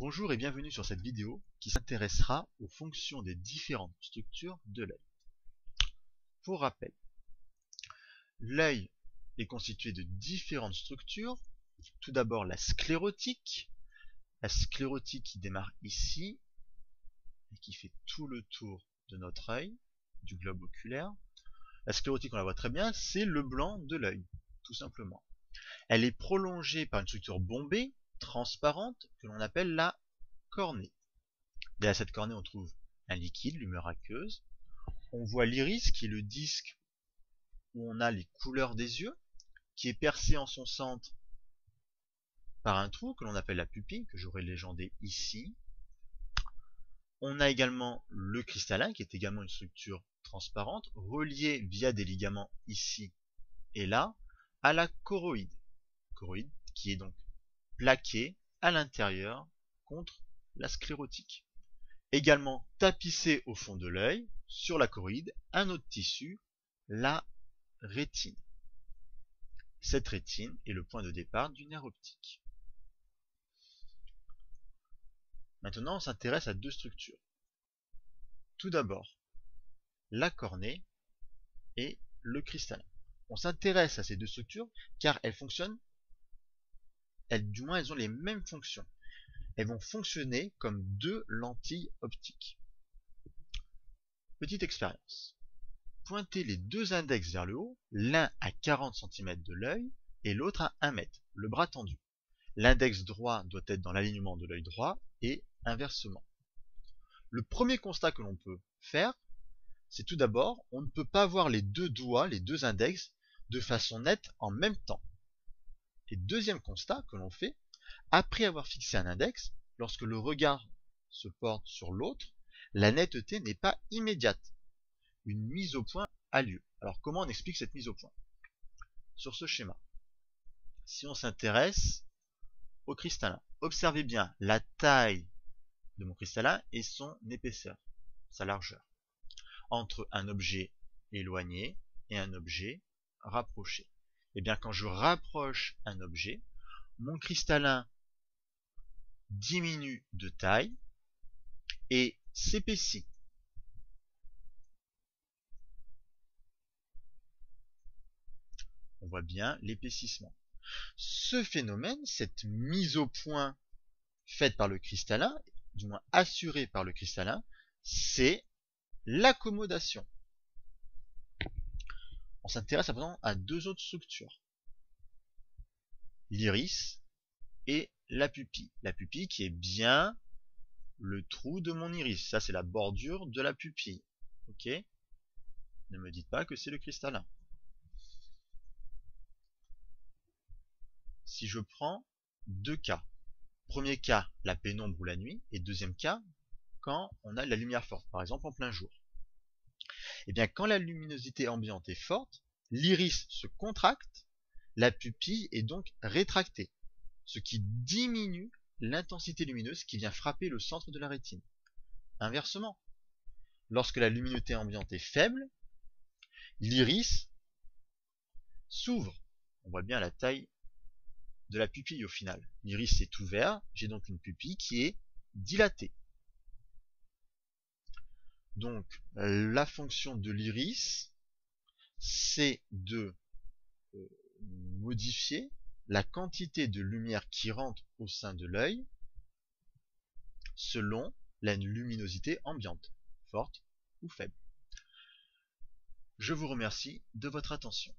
Bonjour et bienvenue sur cette vidéo qui s'intéressera aux fonctions des différentes structures de l'œil. Pour rappel, l'œil est constitué de différentes structures. Tout d'abord la sclérotique qui démarre ici et qui fait tout le tour de notre œil, du globe oculaire. La sclérotique, on la voit très bien, c'est le blanc de l'œil, tout simplement. Elle est prolongée par une structure bombée, transparente, que l'on appelle la cornée. Derrière cette cornée, on trouve un liquide, l'humeur aqueuse. On voit l'iris, qui est le disque où on a les couleurs des yeux, qui est percé en son centre par un trou que l'on appelle la pupille, que j'aurais légendé ici. On a également le cristallin, qui est également une structure transparente, reliée via des ligaments ici et là, à la choroïde. Choroïde qui est donc plaquée à l'intérieur contre la sclérotique. Également tapissé au fond de l'œil, sur la choroïde, un autre tissu, la rétine. Cette rétine est le point de départ du nerf optique. Maintenant, on s'intéresse à deux structures. Tout d'abord, la cornée et le cristallin. On s'intéresse à ces deux structures car elles fonctionnent, du moins elles ont les mêmes fonctions. Elles vont fonctionner comme deux lentilles optiques. Petite expérience. Pointez les deux index vers le haut, l'un à 40 cm de l'œil et l'autre à 1 mètre, le bras tendu. L'index droit doit être dans l'alignement de l'œil droit et inversement. Le premier constat que l'on peut faire, c'est tout d'abord, on ne peut pas voir les deux doigts, les deux index, de façon nette en même temps. Et deuxième constat que l'on fait, après avoir fixé un index, lorsque le regard se porte sur l'autre, la netteté n'est pas immédiate. Une mise au point a lieu. Alors comment on explique cette mise au point? Sur ce schéma. Si on s'intéresse au cristallin, observez bien la taille de mon cristallin et son épaisseur, sa largeur, entre un objet éloigné et un objet rapproché. Et bien quand je rapproche un objet, mon cristallin diminue de taille et s'épaissit. On voit bien l'épaississement. Ce phénomène, cette mise au point faite par le cristallin, du moins assurée par le cristallin, c'est l'accommodation. On s'intéresse à présent à deux autres structures. L'iris et la pupille. La pupille qui est bien le trou de mon iris. Ça, c'est la bordure de la pupille. Ok? Ne me dites pas que c'est le cristallin. Si je prends deux cas. Premier cas, la pénombre ou la nuit. Et deuxième cas, quand on a de la lumière forte. Par exemple, en plein jour. Et bien, quand la luminosité ambiante est forte, l'iris se contracte, la pupille est donc rétractée, ce qui diminue l'intensité lumineuse qui vient frapper le centre de la rétine. Inversement, lorsque la luminosité ambiante est faible, l'iris s'ouvre. On voit bien la taille de la pupille au final. L'iris est ouvert, j'ai donc une pupille qui est dilatée. Donc, la fonction de l'iris, c'est de modifier la quantité de lumière qui rentre au sein de l'œil selon la luminosité ambiante, forte ou faible. Je vous remercie de votre attention.